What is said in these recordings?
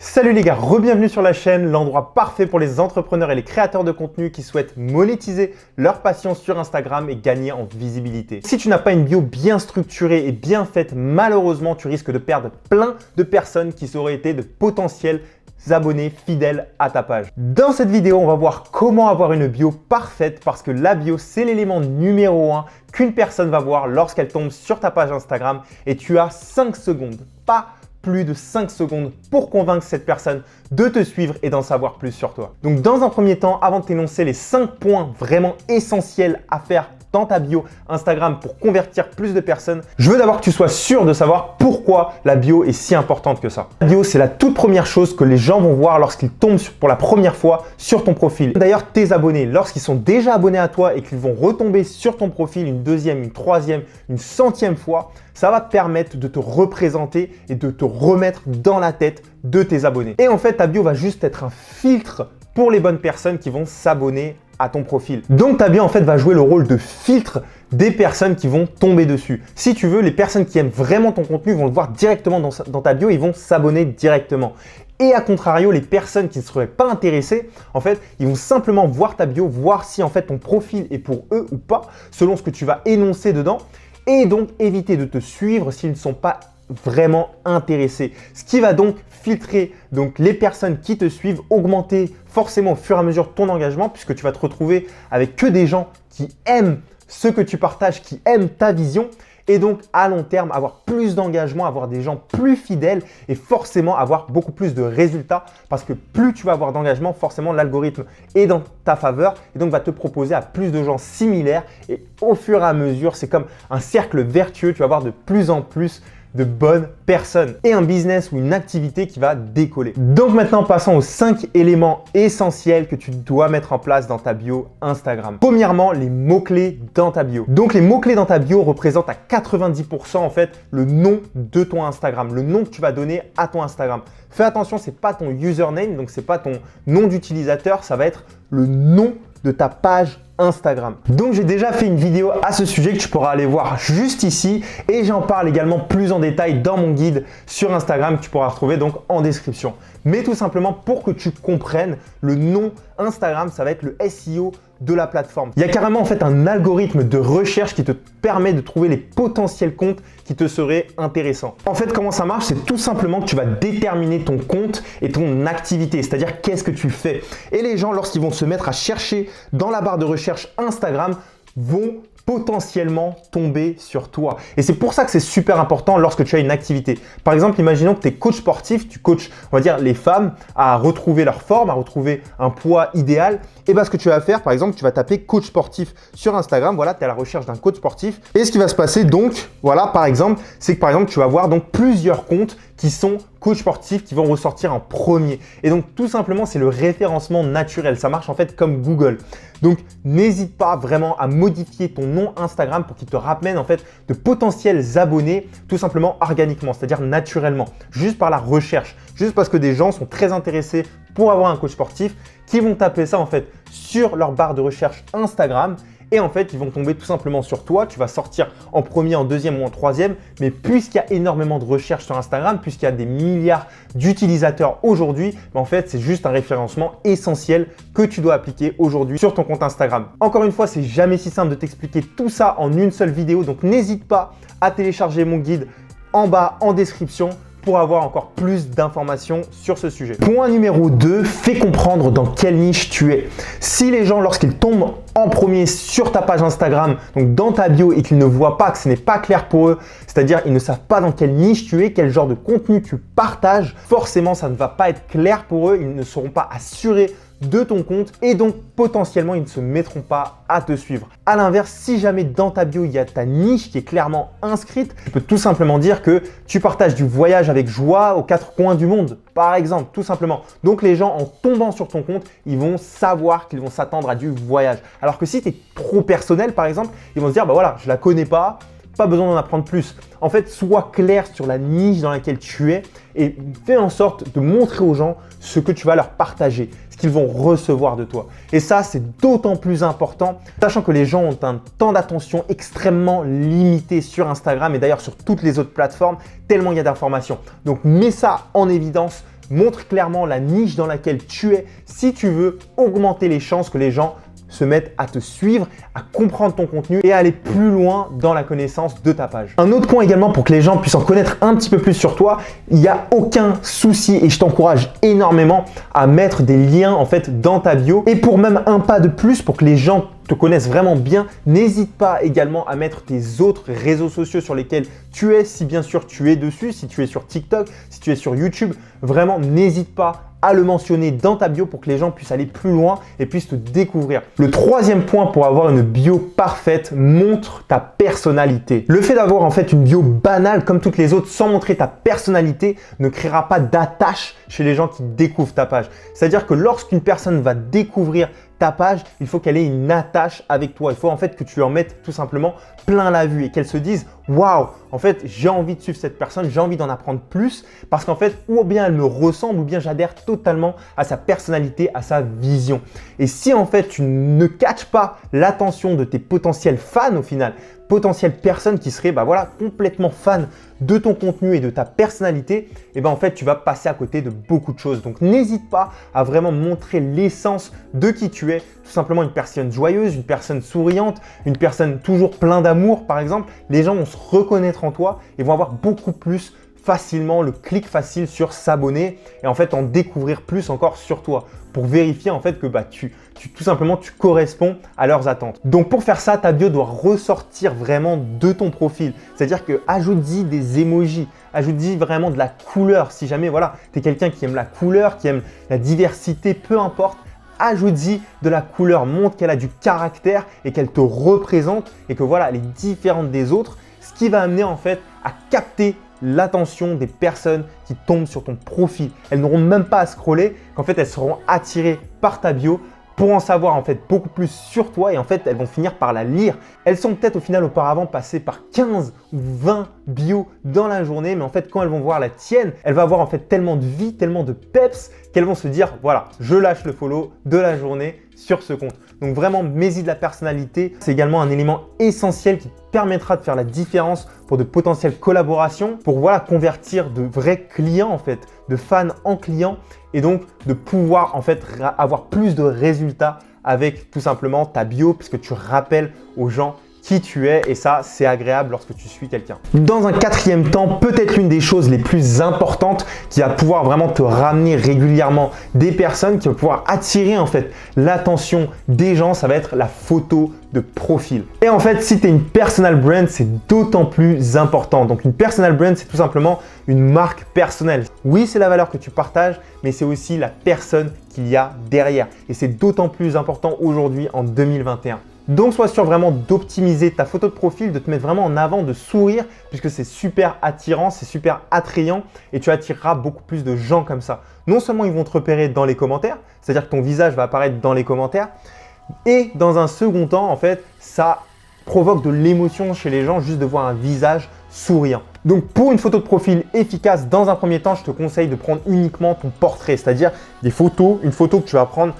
Salut les gars, re-bienvenue sur la chaîne, l'endroit parfait pour les entrepreneurs et les créateurs de contenu qui souhaitent monétiser leur passion sur Instagram et gagner en visibilité. Si tu n'as pas une bio bien structurée et bien faite, malheureusement, tu risques de perdre plein de personnes qui auraient été de potentiels abonnés fidèles à ta page. Dans cette vidéo, on va voir comment avoir une bio parfaite parce que la bio, c'est l'élément numéro 1 qu'une personne va voir lorsqu'elle tombe sur ta page Instagram et tu as 5 secondes, pas plus de 5 secondes pour convaincre cette personne de te suivre et d'en savoir plus sur toi. Donc dans un premier temps, avant de t'énoncer les 5 points vraiment essentiels à faire dans ta bio Instagram pour convertir plus de personnes, je veux d'abord que tu sois sûr de savoir pourquoi la bio est si importante que ça. La bio, c'est la toute première chose que les gens vont voir lorsqu'ils tombent pour la première fois sur ton profil. D'ailleurs, tes abonnés, lorsqu'ils sont déjà abonnés à toi et qu'ils vont retomber sur ton profil une deuxième, une troisième, une centième fois, ça va te permettre de te représenter et de te remettre dans la tête de tes abonnés. Et en fait, ta bio va juste être un filtre pour les bonnes personnes qui vont s'abonner à ton profil. Donc ta bio en fait va jouer le rôle de filtre des personnes qui vont tomber dessus. Si tu veux, les personnes qui aiment vraiment ton contenu vont le voir directement dans ta bio, ils vont s'abonner directement. Et à contrario, les personnes qui ne seraient pas intéressées, en fait, ils vont simplement voir ta bio, voir si en fait ton profil est pour eux ou pas, selon ce que tu vas énoncer dedans, et donc éviter de te suivre s'ils ne sont pas vraiment intéressés. Ce qui va donc filtrer donc les personnes qui te suivent, augmenter forcément au fur et à mesure ton engagement puisque tu vas te retrouver avec que des gens qui aiment ce que tu partages, qui aiment ta vision et donc à long terme avoir plus d'engagement, avoir des gens plus fidèles et forcément avoir beaucoup plus de résultats parce que plus tu vas avoir d'engagement, forcément l'algorithme est dans ta faveur et donc va te proposer à plus de gens similaires et au fur et à mesure, c'est comme un cercle vertueux, tu vas avoir de plus en plus de bonnes personnes et un business ou une activité qui va décoller. Donc maintenant, passons aux 5 éléments essentiels que tu dois mettre en place dans ta bio Instagram. Premièrement, les mots-clés dans ta bio. Donc les mots-clés dans ta bio représentent à 90% en fait le nom de ton Instagram, le nom que tu vas donner à ton Instagram. Fais attention, c'est pas ton username, donc c'est pas ton nom d'utilisateur, ça va être le nom de ta page Instagram. Donc j'ai déjà fait une vidéo à ce sujet que tu pourras aller voir juste ici et j'en parle également plus en détail dans mon guide sur Instagram que tu pourras retrouver donc en description. Mais tout simplement pour que tu comprennes le nom Instagram, ça va être le SEO de la plateforme. Il y a carrément en fait un algorithme de recherche qui te permet de trouver les potentiels comptes qui te seraient intéressants. En fait, comment ça marche? C'est tout simplement que tu vas déterminer ton compte et ton activité, c'est-à-dire qu'est-ce que tu fais. Et les gens, lorsqu'ils vont se mettre à chercher dans la barre de recherche Instagram, vont potentiellement tomber sur toi. Et c'est pour ça que c'est super important lorsque tu as une activité. Par exemple, imaginons que tu es coach sportif, tu coaches, on va dire, les femmes à retrouver leur forme, à retrouver un poids idéal. Et bien, ce que tu vas faire, par exemple, tu vas taper coach sportif sur Instagram. Voilà, tu es à la recherche d'un coach sportif. Et ce qui va se passer donc, voilà, par exemple, c'est que par exemple, tu vas voir donc plusieurs comptes qui sont coach sportifs qui vont ressortir en premier. Et donc, tout simplement, c'est le référencement naturel. Ça marche en fait comme Google. Donc, n'hésite pas vraiment à modifier ton nom Instagram pour qu'il te ramène en fait de potentiels abonnés tout simplement organiquement, c'est-à-dire naturellement, juste par la recherche, juste parce que des gens sont très intéressés pour avoir un coach sportif qui vont taper ça en fait sur leur barre de recherche Instagram. Et en fait, ils vont tomber tout simplement sur toi. Tu vas sortir en premier, en deuxième ou en troisième. Mais puisqu'il y a énormément de recherches sur Instagram, puisqu'il y a des milliards d'utilisateurs aujourd'hui, en fait, c'est juste un référencement essentiel que tu dois appliquer aujourd'hui sur ton compte Instagram. Encore une fois, c'est jamais si simple de t'expliquer tout ça en une seule vidéo. Donc, n'hésite pas à télécharger mon guide en bas en description pour avoir encore plus d'informations sur ce sujet. Point numéro 2, fais comprendre dans quelle niche tu es. Si les gens, lorsqu'ils tombent en premier sur ta page Instagram, donc dans ta bio et qu'ils ne voient pas, que ce n'est pas clair pour eux, c'est-à-dire ils ne savent pas dans quelle niche tu es, quel genre de contenu tu partages, forcément ça ne va pas être clair pour eux, ils ne seront pas assurés de ton compte et donc potentiellement ils ne se mettront pas à te suivre. À l'inverse, si jamais dans ta bio il y a ta niche qui est clairement inscrite, tu peux tout simplement dire que tu partages du voyage avec joie aux 4 coins du monde, par exemple, tout simplement. Donc les gens en tombant sur ton compte, ils vont savoir qu'ils vont s'attendre à du voyage. Alors que si tu es trop personnel par exemple, ils vont se dire bah voilà, je la connais pas besoin d'en apprendre plus. En fait, sois clair sur la niche dans laquelle tu es et fais en sorte de montrer aux gens ce que tu vas leur partager, ce qu'ils vont recevoir de toi. Et ça, c'est d'autant plus important, sachant que les gens ont un temps d'attention extrêmement limité sur Instagram et d'ailleurs sur toutes les autres plateformes, tellement il y a d'informations. Donc, mets ça en évidence montre clairement la niche dans laquelle tu es si tu veux augmenter les chances que les gens se mettent à te suivre, à comprendre ton contenu et à aller plus loin dans la connaissance de ta page. Un autre point également pour que les gens puissent en connaître un petit peu plus sur toi, il n'y a aucun souci et je t'encourage énormément à mettre des liens en fait dans ta bio. Et pour même un pas de plus, pour que les gens te connaissent vraiment bien, n'hésite pas également à mettre tes autres réseaux sociaux sur lesquels tu es, si bien sûr tu es dessus, si tu es sur TikTok, si tu es sur YouTube, vraiment n'hésite pas à le mentionner dans ta bio pour que les gens puissent aller plus loin et puissent te découvrir. Le troisième point pour avoir une bio parfaite, montre ta personnalité. Le fait d'avoir en fait une bio banale comme toutes les autres sans montrer ta personnalité ne créera pas d'attache chez les gens qui découvrent ta page. C'est-à-dire que lorsqu'une personne va découvrir ta page, il faut qu'elle ait une attache avec toi. Il faut en fait que tu en mettes tout simplement plein la vue et qu'elle se dise waouh, en fait, j'ai envie de suivre cette personne, j'ai envie d'en apprendre plus parce qu'en fait, ou bien elle me ressemble ou bien j'adhère totalement à sa personnalité, à sa vision. Et si en fait, tu ne catches pas l'attention de tes potentiels fans au final, potentielles personnes qui seraient complètement fans de ton contenu et de ta personnalité, et en fait, tu vas passer à côté de beaucoup de choses. Donc, n'hésite pas à vraiment montrer l'essence de qui tu es. Tout simplement une personne joyeuse, une personne souriante, une personne toujours plein d'amour, par exemple. Les gens vont se reconnaître en toi et vont avoir beaucoup plus facilement le clic facile sur s'abonner et en fait en découvrir plus encore sur toi pour vérifier en fait que tout simplement tu corresponds à leurs attentes. Donc pour faire ça, ta bio doit ressortir vraiment de ton profil. C'est-à-dire que ajoute-y des emojis, ajoute-y vraiment de la couleur. Si jamais tu es quelqu'un qui aime la couleur, qui aime la diversité, peu importe, ajoute-y de la couleur, montre qu'elle a du caractère et qu'elle te représente et que elle est différente des autres, ce qui va amener en fait à capter l'attention des personnes qui tombent sur ton profil. Elles n'auront même pas à scroller, qu'en fait elles seront attirées par ta bio pour en savoir en fait beaucoup plus sur toi et en fait elles vont finir par la lire. Elles sont peut-être au final auparavant passées par 15 ou 20 bios dans la journée, mais en fait quand elles vont voir la tienne, elle va avoir en fait tellement de vie, tellement de peps qu'elles vont se dire voilà, je lâche le follow de la journée sur ce compte. Donc vraiment, mets-y de la personnalité. C'est également un élément essentiel qui te permettra de faire la différence pour de potentielles collaborations, pour convertir de vrais clients en fait, de fans en clients et donc de pouvoir en fait avoir plus de résultats avec tout simplement ta bio puisque tu rappelles aux gens qui tu es et ça, c'est agréable lorsque tu suis quelqu'un. Dans un quatrième temps, peut-être l'une des choses les plus importantes qui va pouvoir vraiment te ramener régulièrement des personnes, qui va pouvoir attirer en fait l'attention des gens, ça va être la photo de profil. Et en fait, si tu es une personal brand, c'est d'autant plus important. Donc une personal brand, c'est tout simplement une marque personnelle. Oui, c'est la valeur que tu partages, mais c'est aussi la personne qu'il y a derrière. Et c'est d'autant plus important aujourd'hui en 2021. Donc, sois sûr vraiment d'optimiser ta photo de profil, de te mettre vraiment en avant, de sourire puisque c'est super attirant, c'est super attrayant et tu attireras beaucoup plus de gens comme ça. Non seulement ils vont te repérer dans les commentaires, c'est-à-dire que ton visage va apparaître dans les commentaires et dans un second temps, en fait, ça provoque de l'émotion chez les gens juste de voir un visage souriant. Donc, pour une photo de profil efficace, dans un premier temps, je te conseille de prendre uniquement ton portrait, c'est-à-dire une photo que tu vas prendre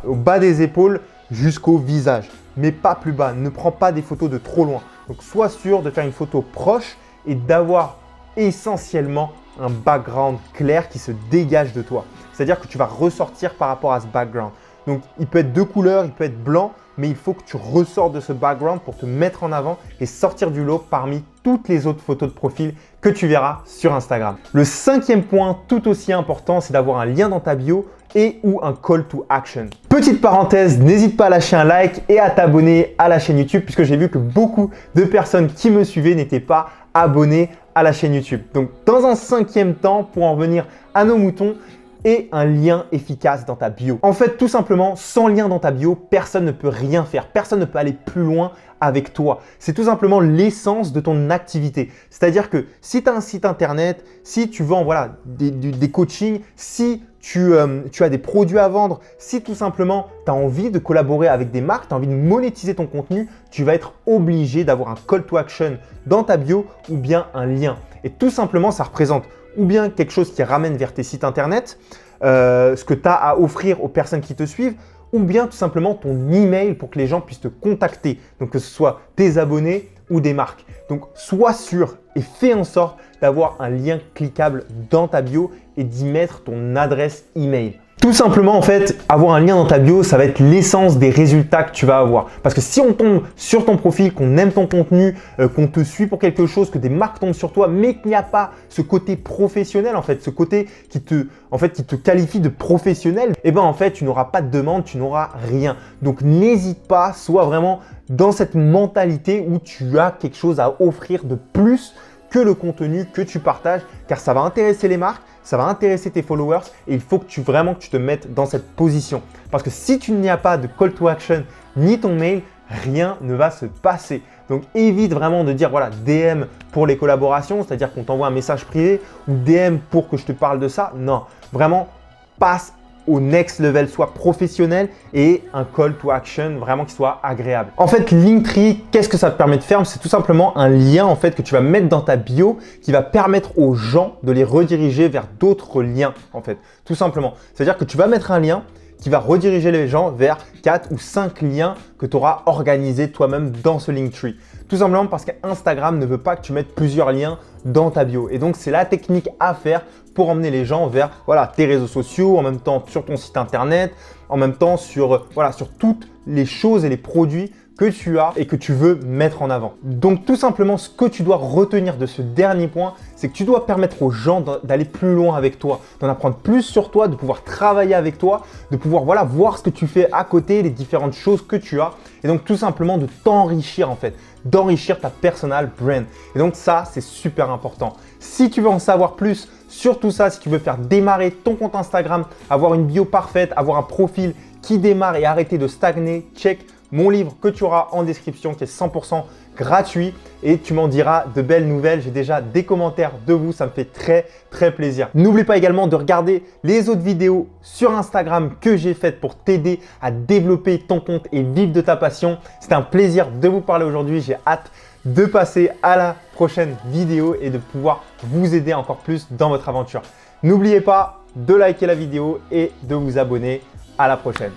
au bas des épaules jusqu'au visage, mais pas plus bas. Ne prends pas des photos de trop loin. Donc, sois sûr de faire une photo proche et d'avoir essentiellement un background clair qui se dégage de toi. C'est-à-dire que tu vas ressortir par rapport à ce background. Donc, il peut être de couleur, il peut être blanc, mais il faut que tu ressortes de ce background pour te mettre en avant et sortir du lot parmi toutes les autres photos de profil que tu verras sur Instagram. Le cinquième point, tout aussi important, c'est d'avoir un lien dans ta bio et ou un call to action. Petite parenthèse, n'hésite pas à lâcher un like et à t'abonner à la chaîne YouTube puisque j'ai vu que beaucoup de personnes qui me suivaient n'étaient pas abonnées à la chaîne YouTube. Donc, dans un cinquième temps, pour en revenir à nos moutons, et un lien efficace dans ta bio. En fait, tout simplement, sans lien dans ta bio, personne ne peut rien faire. Personne ne peut aller plus loin avec toi. C'est tout simplement l'essence de ton activité. C'est-à-dire que si tu as un site internet, si tu vends des coachings, si tu as des produits à vendre, si tout simplement tu as envie de collaborer avec des marques, tu as envie de monétiser ton contenu, tu vas être obligé d'avoir un call to action dans ta bio ou bien un lien. Et tout simplement, ça représente ou bien quelque chose qui ramène vers tes sites internet, ce que tu as à offrir aux personnes qui te suivent, ou bien tout simplement ton email pour que les gens puissent te contacter. Donc que ce soit tes abonnés ou des marques. Donc, sois sûr et fais en sorte d'avoir un lien cliquable dans ta bio et d'y mettre ton adresse email. Tout simplement, en fait, avoir un lien dans ta bio, ça va être l'essence des résultats que tu vas avoir. Parce que si on tombe sur ton profil, qu'on aime ton contenu, qu'on te suit pour quelque chose, que des marques tombent sur toi, mais qu'il n'y a pas ce côté professionnel, en fait, ce côté qui te qualifie de professionnel, eh ben en fait, tu n'auras pas de demande, tu n'auras rien. Donc, n'hésite pas, sois vraiment dans cette mentalité où tu as quelque chose à offrir de plus que le contenu que tu partages, car ça va intéresser les marques, ça va intéresser tes followers et il faut que tu te mettes dans cette position. Parce que si tu n'y as pas de call to action ni ton mail, rien ne va se passer. Donc évite vraiment de dire voilà DM pour les collaborations, c'est-à-dire qu'on t'envoie un message privé ou DM pour que je te parle de ça. Non, vraiment passe au next level, soit professionnel et un call to action vraiment qui soit agréable. En fait, Linktree, qu'est-ce que ça te permet de faire? C'est tout simplement un lien en fait que tu vas mettre dans ta bio qui va permettre aux gens de les rediriger vers d'autres liens en fait, tout simplement. C'est-à-dire que tu vas mettre un lien qui va rediriger les gens vers 4 ou 5 liens que tu auras organisés toi-même dans ce Linktree. Tout simplement parce qu'Instagram ne veut pas que tu mettes plusieurs liens dans ta bio. Et donc, c'est la technique à faire pour emmener les gens vers tes réseaux sociaux, en même temps sur ton site internet, en même temps sur toutes les choses et les produits que tu as et que tu veux mettre en avant. Donc tout simplement, ce que tu dois retenir de ce dernier point, c'est que tu dois permettre aux gens d'aller plus loin avec toi, d'en apprendre plus sur toi, de pouvoir travailler avec toi, de pouvoir voir ce que tu fais à côté, les différentes choses que tu as et donc tout simplement de t'enrichir en fait, d'enrichir ta personal brand. Et donc ça, c'est super important. Si tu veux en savoir plus sur tout ça, si tu veux faire démarrer ton compte Instagram, avoir une bio parfaite, avoir un profil qui démarre et arrêter de stagner, check mon livre que tu auras en description qui est 100% gratuit et tu m'en diras de belles nouvelles. J'ai déjà des commentaires de vous, ça me fait très plaisir. N'oublie pas également de regarder les autres vidéos sur Instagram que j'ai faites pour t'aider à développer ton compte et vivre de ta passion. C'était un plaisir de vous parler aujourd'hui. J'ai hâte de passer à la prochaine vidéo et de pouvoir vous aider encore plus dans votre aventure. N'oubliez pas de liker la vidéo et de vous abonner. À la prochaine.